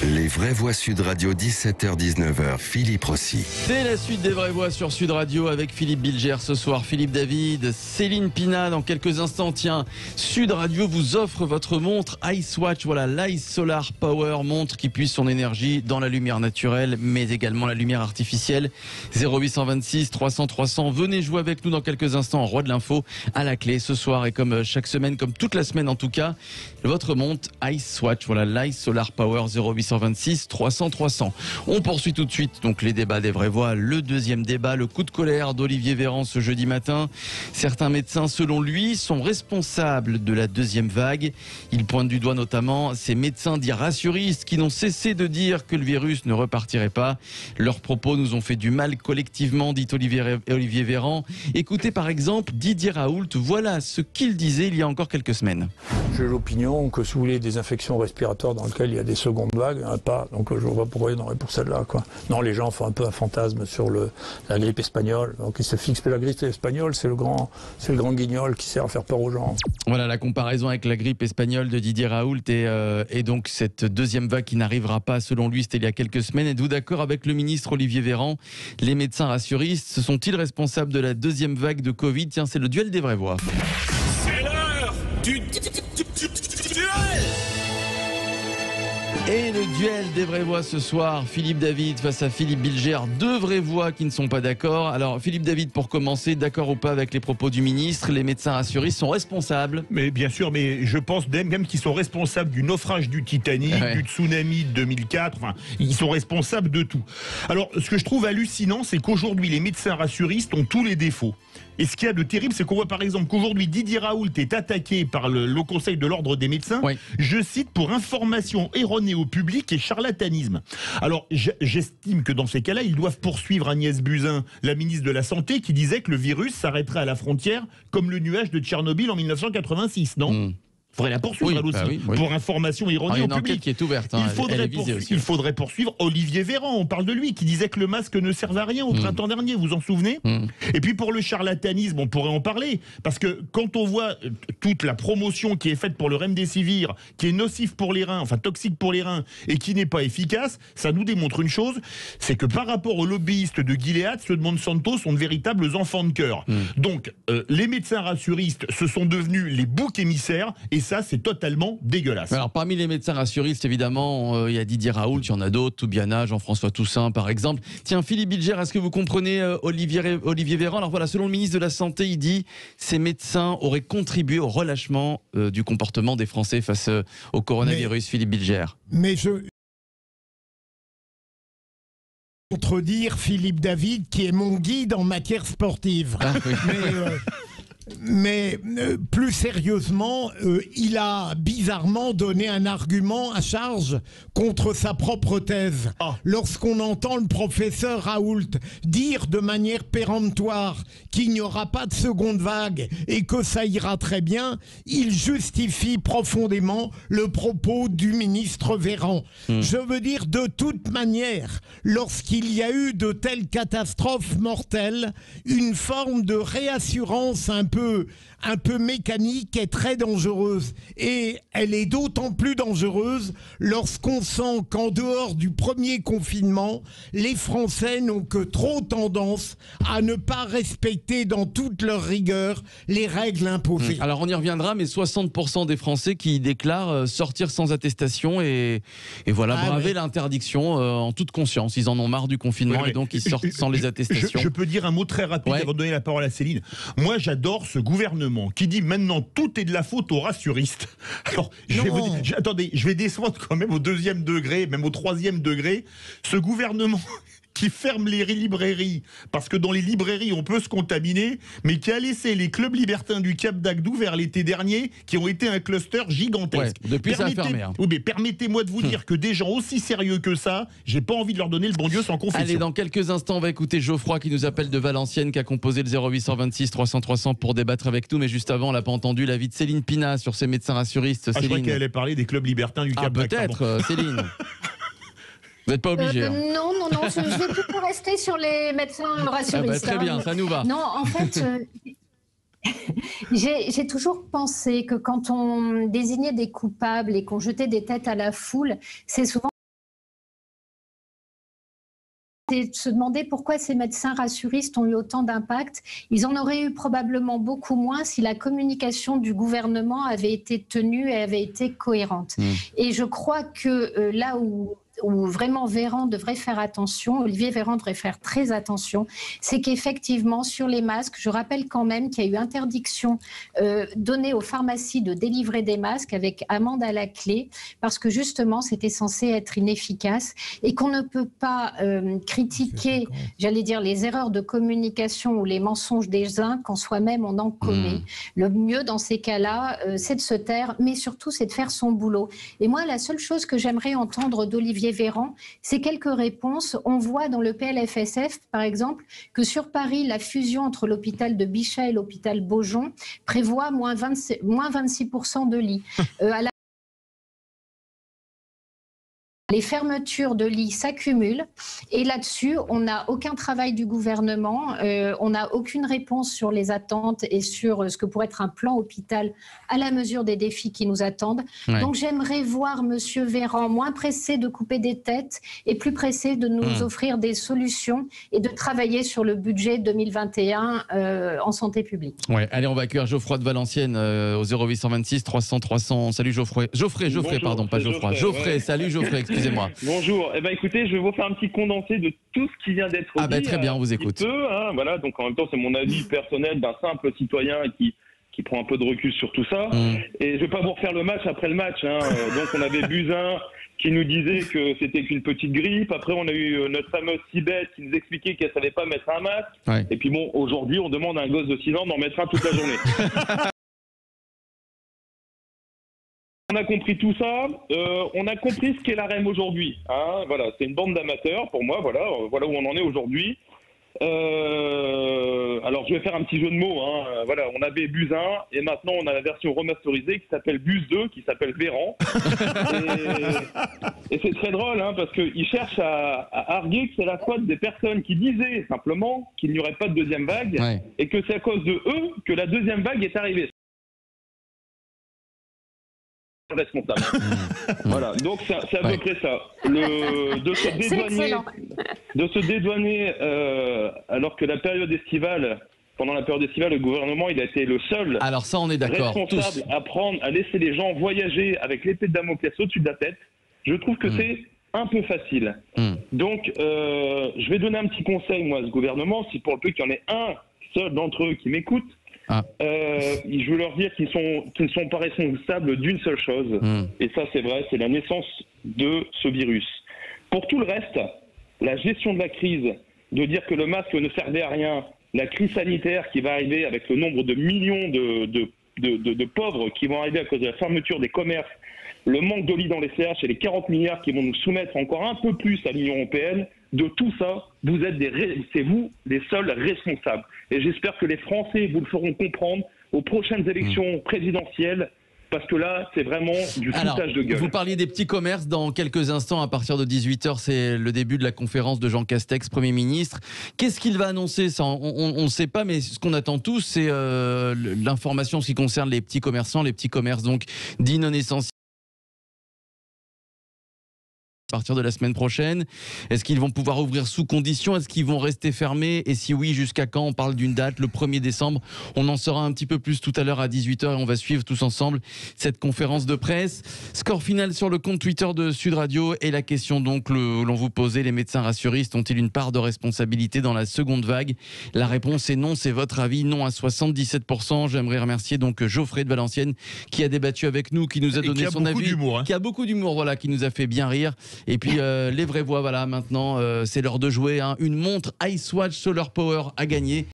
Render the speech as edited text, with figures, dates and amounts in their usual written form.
Les vraies voix Sud Radio, 17h-19h, Philippe Rossi. C'est la suite des vraies voix sur Sud Radio avec Philippe Bilger ce soir, Philippe David, Céline Pina dans quelques instants. Tiens, Sud Radio vous offre votre montre Icewatch, voilà, l'Ice Solar Power, montre qui puise son énergie dans la lumière naturelle mais également la lumière artificielle. 0826 300 300, venez jouer avec nous dans quelques instants en Roi de l'info à la clé ce soir et comme chaque semaine, comme toute la semaine en tout cas, votre montre Icewatch, voilà, l'Ice Solar Power 0826 300 300. On poursuit tout de suite donc les débats des vraies voix. Le deuxième débat, le coup de colère d'Olivier Véran ce jeudi matin. Certains médecins, selon lui, sont responsables de la deuxième vague. Il pointe du doigt notamment ces médecins dits rassuristes qui n'ont cessé de dire que le virus ne repartirait pas. Leurs propos nous ont fait du mal collectivement, dit Olivier Véran. Écoutez par exemple Didier Raoult. Voilà ce qu'il disait il y a encore quelques semaines. J'ai l'opinion que si vous voulez des infections respiratoires dans lesquelles il y a des secondes vagues, il n'y en a pas. Donc je vois pas pourquoi il y en aurait pour celle-là, quoi. Non, les gens font un peu un fantasme sur la grippe espagnole. Donc ils se fixent que la grippe espagnole, c'est le grand guignol qui sert à faire peur aux gens. Voilà la comparaison avec la grippe espagnole de Didier Raoult et donc cette deuxième vague qui n'arrivera pas selon lui, c'était il y a quelques semaines. Êtes-vous d'accord avec le ministre Olivier Véran? Les médecins rassuristes sont-ils responsables de la deuxième vague de Covid? Tiens, c'est le duel des vraies voix. C'est l'heure du duel. Et le duel des vraies voix ce soir, Philippe David face à Philippe Bilger, deux vraies voix qui ne sont pas d'accord. Alors Philippe David, pour commencer, d'accord ou pas avec les propos du ministre, les médecins rassuristes sont responsables? Mais bien sûr, mais je pense même qu'ils sont responsables du naufrage du Titanic, du tsunami de 2004, enfin, ils sont responsables de tout. Alors, ce que je trouve hallucinant, c'est qu'aujourd'hui, les médecins rassuristes ont tous les défauts. Et ce qu'il y a de terrible, c'est qu'on voit par exemple qu'aujourd'hui, Didier Raoult est attaqué par le Conseil de l'Ordre des médecins, je cite, pour information erronée au public et charlatanisme. Alors, j'estime que dans ces cas-là, ils doivent poursuivre Agnès Buzyn, la ministre de la Santé, qui disait que le virus s'arrêterait à la frontière comme le nuage de Tchernobyl en 1986, non ? Il faudrait la poursuivre aussi, pour information erronée au public. Enquête qui est ouverte, hein, il faudrait poursuivre Olivier Véran, on parle de lui, qui disait que le masque ne servait à rien au printemps dernier, vous en souvenez? Et puis pour le charlatanisme, on pourrait en parler, parce que quand on voit toute la promotion qui est faite pour le remdesivir, qui est nocif pour les reins, enfin toxique pour les reins, et qui n'est pas efficace, ça nous démontre une chose, c'est que par rapport aux lobbyistes de Gilead, ceux de Monsanto sont de véritables enfants de cœur. Donc les médecins rassuristes, ce sont devenus les boucs émissaires, et ça, c'est totalement dégueulasse. Alors, parmi les médecins rassuristes, évidemment, il y a Didier Raoult, il y en a d'autres, Toubiana, Jean-François Toussaint, par exemple. Tiens, Philippe Bilger, est-ce que vous comprenez Olivier Véran? Alors voilà, selon le ministre de la Santé, il dit ces médecins auraient contribué au relâchement du comportement des Français face au coronavirus. Philippe Bilger. Mais je contredire Philippe David, qui est mon guide en matière sportive. Ah, oui. Mais plus sérieusement, il a bizarrement donné un argument à charge contre sa propre thèse. Lorsqu'on entend le professeur Raoult dire de manière péremptoire qu'il n'y aura pas de seconde vague et que ça ira très bien, il justifie profondément le propos du ministre Véran. Je veux dire, de toute manière, lorsqu'il y a eu de telles catastrophes mortelles, une forme de réassurance un peu mécanique est très dangereuse. Et elle est d'autant plus dangereuse lorsqu'on sent qu'en dehors du premier confinement, les Français n'ont que trop tendance à ne pas respecter dans toute leur rigueur les règles imposées. Alors on y reviendra, mais 60% des Français qui déclarent sortir sans attestation et voilà, braver l'interdiction en toute conscience. Ils en ont marre du confinement et donc ils sortent sans les attestations. Je peux dire un mot très rapide avant de donner la parole à Céline. Moi, j'adore ce gouvernement qui dit maintenant tout est de la faute aux rassuristes. Alors, attendez, je vais descendre quand même au deuxième degré, même au troisième degré. Ce gouvernement qui ferme les librairies, parce que dans les librairies, on peut se contaminer, mais qui a laissé les clubs libertins du Cap d'Agdou vers l'été dernier, qui ont été un cluster gigantesque. Depuis, ça a fermé. Oui, mais permettez-moi de vous dire que des gens aussi sérieux que ça, j'ai pas envie de leur donner le bon Dieu sans confession. Allez, dans quelques instants, on va écouter Geoffroy qui nous appelle de Valenciennes, qui a composé le 0826 300 300 pour débattre avec nous. Mais juste avant, on l'a pas entendu, l'avis de Céline Pina sur ces médecins rassuristes. Je crois qu'elle allait parler des clubs libertins du Cap d'Agdou. Peut-être, Céline. Vous n'êtes pas obligé. Non, je vais plutôt rester sur les médecins rassuristes. Très bien, ça nous va. Non, en fait, j'ai toujours pensé que quand on désignait des coupables et qu'on jetait des têtes à la foule, c'est souvent C'est de se demander pourquoi ces médecins rassuristes ont eu autant d'impact. Ils en auraient eu probablement beaucoup moins si la communication du gouvernement avait été tenue et avait été cohérente. Et je crois que là où vraiment Véran devrait faire attention, Olivier Véran devrait faire très attention, c'est qu'effectivement sur les masques, je rappelle quand même qu'il y a eu interdiction donnée aux pharmacies de délivrer des masques avec amende à la clé, parce que justement c'était censé être inefficace et qu'on ne peut pas critiquer, j'allais dire, les erreurs de communication ou les mensonges des uns quand soi-même on en commet. Le mieux dans ces cas-là, c'est de se taire, mais surtout c'est de faire son boulot. Et moi, la seule chose que j'aimerais entendre d'Olivier Véran, c'est quelques réponses. On voit dans le PLFSF, par exemple, que sur Paris, la fusion entre l'hôpital de Bichat et l'hôpital Beaujon prévoit moins 26% de lits. Les fermetures de lits s'accumulent et là-dessus, on n'a aucun travail du gouvernement, on n'a aucune réponse sur les attentes et sur ce que pourrait être un plan hôpital à la mesure des défis qui nous attendent. Ouais. Donc j'aimerais voir Monsieur Véran moins pressé de couper des têtes et plus pressé de nous offrir des solutions et de travailler sur le budget 2021 en santé publique. Ouais, allez, on va accueillir Geoffroy de Valenciennes au 0826 300 300. Salut Geoffroy. Geoffrey, pardon, pas Geoffroy. Geoffrey, salut Geoffrey, excusez-moi. Bonjour. Eh ben, écoutez, je vais vous faire un petit condensé de tout ce qui vient d'être dit. Ah ben très bien, on vous écoute. Voilà, donc en même temps, c'est mon avis personnel d'un simple citoyen qui prend un peu de recul sur tout ça. Et je vais pas vous refaire le match après le match. Donc on avait Buzyn qui nous disait que c'était qu'une petite grippe. Après, on a eu notre fameuse Cybèle qui nous expliquait qu'elle savait pas mettre un masque. Ouais. Et puis bon, aujourd'hui, on demande à un gosse de 6 ans d'en mettre un toute la journée. On a compris tout ça, on a compris ce qu'est la REM aujourd'hui. Voilà, c'est une bande d'amateurs pour moi, voilà où on en est aujourd'hui. Alors je vais faire un petit jeu de mots. Voilà, on avait Buzyn et maintenant on a la version remasterisée qui s'appelle Buz 2, qui s'appelle Véran. et c'est très drôle parce qu'ils cherchent à arguer que c'est la faute des personnes qui disaient simplement qu'il n'y aurait pas de deuxième vague et que c'est à cause de eux que la deuxième vague est arrivée. Responsable. Voilà, donc c'est à peu près ça. De se dédouaner alors que pendant la période estivale, le gouvernement il a été le seul responsable à laisser les gens voyager avec l'épée de Damoclès au-dessus de la tête. Je trouve que c'est un peu facile. Donc je vais donner un petit conseil moi à ce gouvernement, si pour le peu qu'il y en ait un seul d'entre eux qui m'écoute. Je veux leur dire qu'ils ne sont pas responsables d'une seule chose. Et ça, c'est vrai, c'est la naissance de ce virus. Pour tout le reste, la gestion de la crise, de dire que le masque ne servait à rien, la crise sanitaire qui va arriver avec le nombre de millions de pauvres qui vont arriver à cause de la fermeture des commerces, le manque de lits dans les CH et les 40 milliards qui vont nous soumettre encore un peu plus à l'Union européenne, de tout ça, c'est vous les seuls responsables. Et j'espère que les Français vous le feront comprendre aux prochaines élections présidentielles, parce que là, c'est vraiment du foutage de gueule. Vous parliez des petits commerces. Dans quelques instants, à partir de 18h, c'est le début de la conférence de Jean Castex, Premier ministre. Qu'est-ce qu'il va annoncer? Ça, on ne sait pas, mais ce qu'on attend tous, c'est l'information en ce qui concerne les petits commerçants, les petits commerces donc dits non essentiels. À partir de la semaine prochaine, est-ce qu'ils vont pouvoir ouvrir sous condition? Est-ce qu'ils vont rester fermés? Et si oui, jusqu'à quand? On parle d'une date, le 1er décembre. On en saura un petit peu plus tout à l'heure à 18h et on va suivre tous ensemble cette conférence de presse. Score final sur le compte Twitter de Sud Radio et la question donc l'on vous posait, les médecins rassuristes ont-ils une part de responsabilité dans la seconde vague? La réponse est non, c'est votre avis, non à 77%. J'aimerais remercier donc Geoffrey de Valenciennes qui a débattu avec nous, qui nous a donné son avis, qui a beaucoup d'humour, voilà, qui nous a fait bien rire. Et puis les vraies voix, voilà, maintenant c'est l'heure de jouer. Une montre Icewatch Solar Power à gagner.